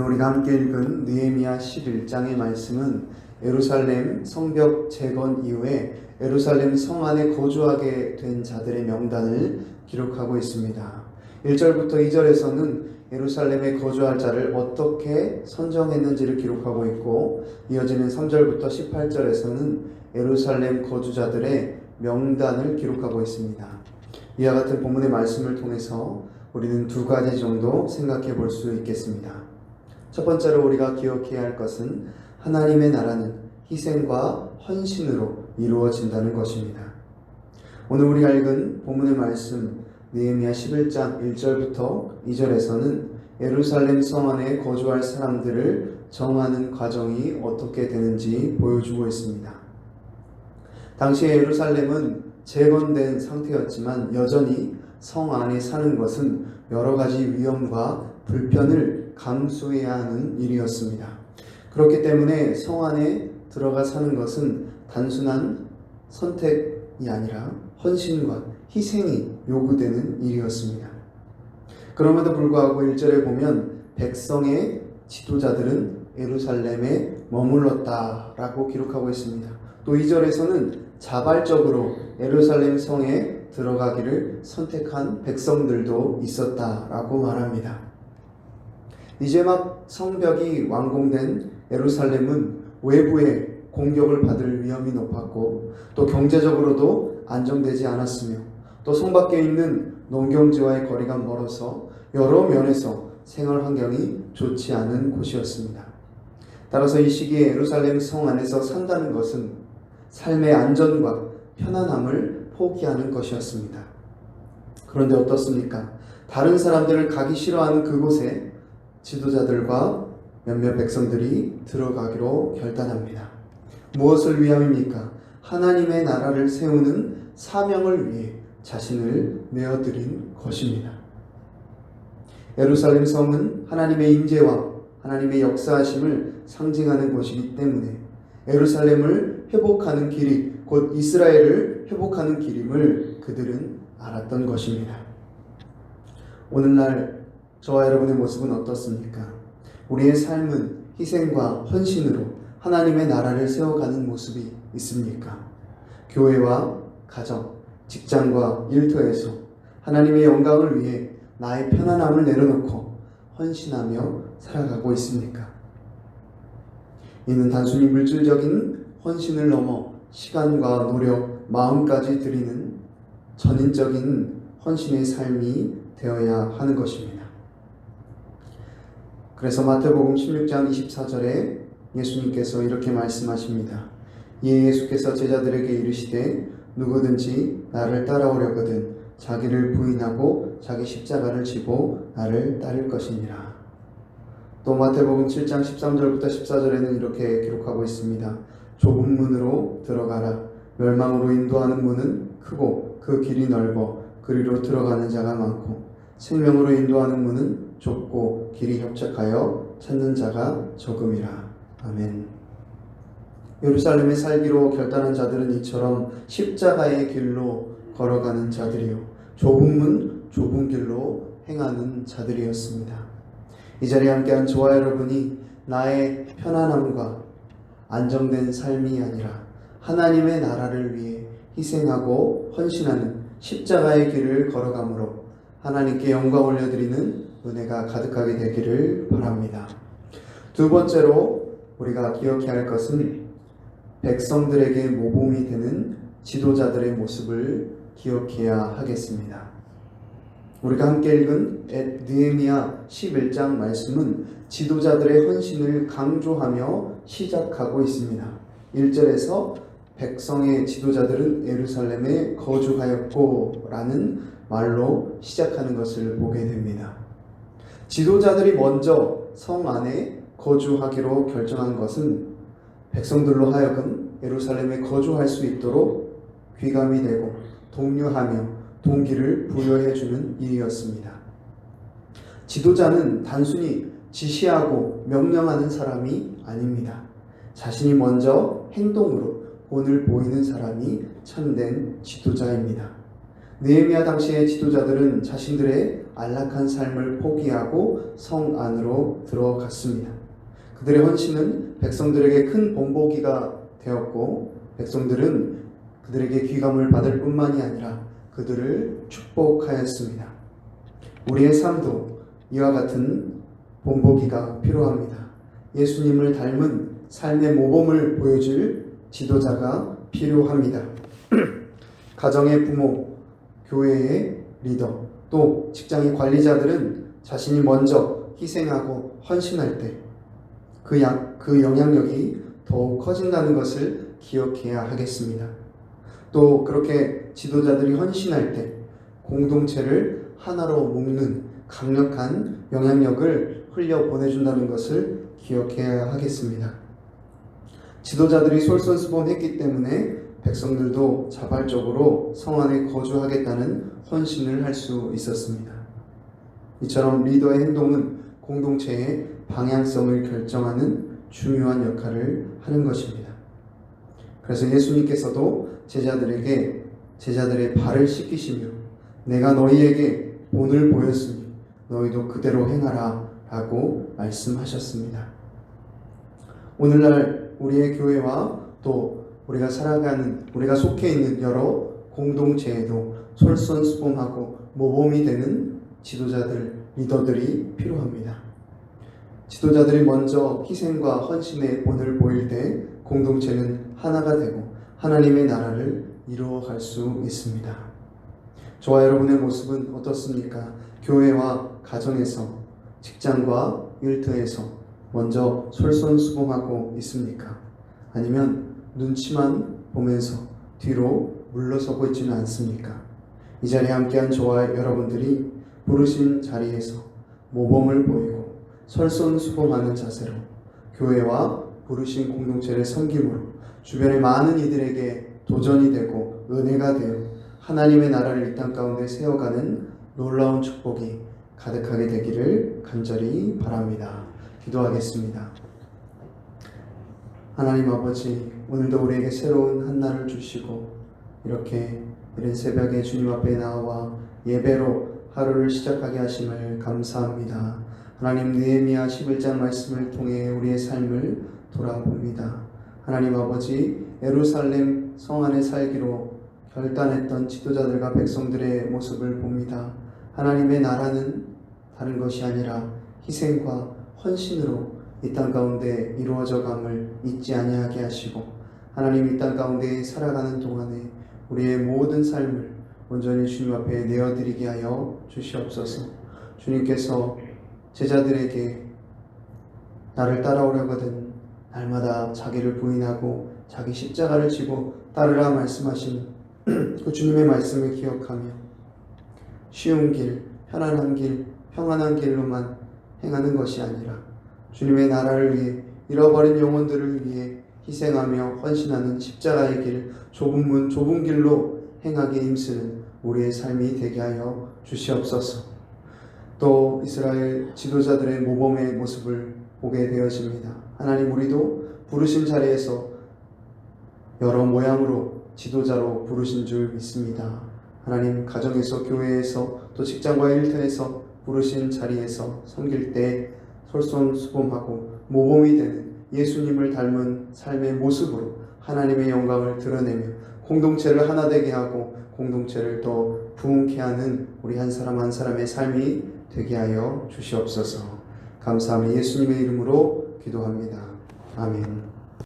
우리가 함께 읽은 느헤미야 11장의 말씀은 예루살렘 성벽 재건 이후에 예루살렘 성 안에 거주하게 된 자들의 명단을 기록하고 있습니다. 1절부터 2절에서는 예루살렘에 거주할 자를 어떻게 선정했는지를 기록하고 있고, 이어지는 3절부터 18절에서는 예루살렘 거주자들의 명단을 기록하고 있습니다. 이와 같은 본문의 말씀을 통해서 우리는 두 가지 정도 생각해 볼 수 있겠습니다. 첫 번째로 우리가 기억해야 할 것은 하나님의 나라는 희생과 헌신으로 이루어진다는 것입니다. 오늘 우리가 읽은 본문의 말씀 느헤미야 11장 1절부터 2절에서는 예루살렘 성 안에 거주할 사람들을 정하는 과정이 어떻게 되는지 보여주고 있습니다. 당시에 예루살렘은 재건된 상태였지만 여전히 성 안에 사는 것은 여러 가지 위험과 불편을 감수해야 하는 일이었습니다. 그렇기 때문에 성 안에 들어가 사는 것은 단순한 선택이 아니라 헌신과 희생이 요구되는 일이었습니다. 그럼에도 불구하고 1절에 보면 백성의 지도자들은 예루살렘에 머물렀다라고 기록하고 있습니다. 또 2절에서는 자발적으로 예루살렘 성에 들어가기를 선택한 백성들도 있었다라고 말합니다. 이제 막 성벽이 완공된 예루살렘은 외부의 공격을 받을 위험이 높았고, 또 경제적으로도 안정되지 않았으며, 또 성 밖에 있는 농경지와의 거리가 멀어서 여러 면에서 생활 환경이 좋지 않은 곳이었습니다. 따라서 이 시기에 예루살렘 성 안에서 산다는 것은 삶의 안전과 편안함을 포기하는 것이었습니다. 그런데 어떻습니까? 다른 사람들을 가기 싫어하는 그곳에 지도자들과 몇몇 백성들이 들어가기로 결단합니다. 무엇을 위함입니까? 하나님의 나라를 세우는 사명을 위해 자신을 내어드린 것입니다. 예루살렘 성은 하나님의 임재와 하나님의 역사하심을 상징하는 곳이기 때문에 예루살렘을 회복하는 길이 곧 이스라엘을 회복하는 길임을 그들은 알았던 것입니다. 오늘날 저와 여러분의 모습은 어떻습니까? 우리의 삶은 희생과 헌신으로 하나님의 나라를 세워가는 모습이 있습니까? 교회와 가정, 직장과 일터에서 하나님의 영광을 위해 나의 편안함을 내려놓고 헌신하며 살아가고 있습니까? 이는 단순히 물질적인 헌신을 넘어 시간과 노력, 마음까지 드리는 전인적인 헌신의 삶이 되어야 하는 것입니다. 그래서 마태복음 16장 24절에 예수님께서 이렇게 말씀하십니다. 이에 예수께서 제자들에게 이르시되 누구든지 나를 따라오려거든 자기를 부인하고 자기 십자가를 지고 나를 따를 것이니라. 또 마태복음 7장 13절부터 14절에는 이렇게 기록하고 있습니다. 좁은 문으로 들어가라. 멸망으로 인도하는 문은 크고 그 길이 넓어 그리로 들어가는 자가 많고 생명으로 인도하는 문은 좁고 길이 협착하여 찾는 자가 적음이라. 아멘. 예루살렘에 살기로 결단한 자들은 이처럼 십자가의 길로 걸어가는 자들이요 좁은 문, 좁은 길로 행하는 자들이었습니다. 이 자리에 함께한 저와 여러분이 나의 편안함과 안정된 삶이 아니라 하나님의 나라를 위해 희생하고 헌신하는 십자가의 길을 걸어가므로 하나님께 영광 올려드리는 은혜가 가득하게 되기를 바랍니다. 두 번째로 우리가 기억해야 할 것은 백성들에게 모범이 되는 지도자들의 모습을 기억해야 하겠습니다. 우리가 함께 읽은 느헤미야 11장 말씀은 지도자들의 헌신을 강조하며 시작하고 있습니다. 1절에서 백성의 지도자들은 예루살렘에 거주하였고 라는 말로 시작하는 것을 보게 됩니다. 지도자들이 먼저 성 안에 거주하기로 결정한 것은 백성들로 하여금 예루살렘에 거주할 수 있도록 귀감이 되고 독려하며 동기를 부여해주는 일이었습니다. 지도자는 단순히 지시하고 명령하는 사람이 아닙니다. 자신이 먼저 행동으로 본을 보이는 사람이 참된 지도자입니다. 느헤미야 당시의 지도자들은 자신들의 안락한 삶을 포기하고 성 안으로 들어갔습니다. 그들의 헌신은 백성들에게 큰 본보기가 되었고, 백성들은 그들에게 귀감을 받을 뿐만이 아니라 그들을 축복하였습니다. 우리의 삶도 이와 같은 본보기가 필요합니다. 예수님을 닮은 삶의 모범을 보여줄 지도자가 필요합니다. 가정의 부모, 교회의 리더, 또 직장의 관리자들은 자신이 먼저 희생하고 헌신할 때 그 영향력이 더욱 커진다는 것을 기억해야 하겠습니다. 또 그렇게 지도자들이 헌신할 때 공동체를 하나로 묶는 강력한 영향력을 흘려보내준다는 것을 기억해야 하겠습니다. 지도자들이 솔선수범했기 때문에 백성들도 자발적으로 성 안에 거주하겠다는 헌신을 할 수 있었습니다. 이처럼 리더의 행동은 공동체의 방향성을 결정하는 중요한 역할을 하는 것입니다. 그래서 예수님께서도 제자들의 발을 씻기시며 내가 너희에게 본을 보였으니 너희도 그대로 행하라 라고 말씀하셨습니다. 오늘날 우리의 교회와 또 우리가 속해 있는 여러 공동체에도 솔선수범하고 모범이 되는 지도자들, 리더들이 필요합니다. 지도자들이 먼저 희생과 헌신의 본을 보일 때 공동체는 하나가 되고 하나님의 나라를 이루어갈 수 있습니다. 저와 여러분의 모습은 어떻습니까? 교회와 가정에서, 직장과 일터에서 먼저 솔선수범하고 있습니까? 아니면 눈치만 보면서 뒤로 물러서고 있지는 않습니까? 이 자리에 함께한 저와 여러분들이 부르신 자리에서 모범을 보이고 솔선수범하는 자세로 교회와 부르신 공동체를 섬김으로 주변의 많은 이들에게 도전이 되고 은혜가 되어 하나님의 나라를 이 땅 가운데 세워가는 놀라운 축복이 가득하게 되기를 간절히 바랍니다. 기도하겠습니다. 하나님 아버지, 오늘도 우리에게 새로운 한 날을 주시고 이렇게 이른 새벽에 주님 앞에 나와 예배로 하루를 시작하게 하심을 감사합니다. 하나님, 느헤미야 11장 말씀을 통해 우리의 삶을 돌아봅니다. 하나님 아버지, 예루살렘 성 안에 살기로 결단했던 지도자들과 백성들의 모습을 봅니다. 하나님의 나라는 다른 것이 아니라 희생과 헌신으로 이 땅 가운데 이루어져감을 잊지 아니하게 하시고, 하나님 이 땅 가운데 살아가는 동안에 우리의 모든 삶을 온전히 주님 앞에 내어드리게 하여 주시옵소서. 주님께서 제자들에게 나를 따라오려거든 날마다 자기를 부인하고 자기 십자가를 지고 따르라 말씀하신 그 주님의 말씀을 기억하며 쉬운 길, 편안한 길, 평안한 길로만 행하는 것이 아니라 주님의 나라를 위해 잃어버린 영혼들을 위해 희생하며 헌신하는 십자가의 길, 좁은 문, 좁은 길로 행하게 힘쓰는 우리의 삶이 되게 하여 주시옵소서. 또 이스라엘 지도자들의 모범의 모습을 보게 되어집니다. 하나님, 우리도 부르신 자리에서 여러 모양으로 지도자로 부르신 줄 믿습니다. 하나님, 가정에서, 교회에서, 또 직장과 일터에서 부르신 자리에서 섬길 때 솔선수범하고 모범이 되는 예수님을 닮은 삶의 모습으로 하나님의 영광을 드러내며 공동체를 하나 되게 하고 공동체를 더 부흥케 하는 우리 한 사람 한 사람의 삶이 되게 하여 주시옵소서. 감사하며 예수님의 이름으로 기도합니다. 아멘.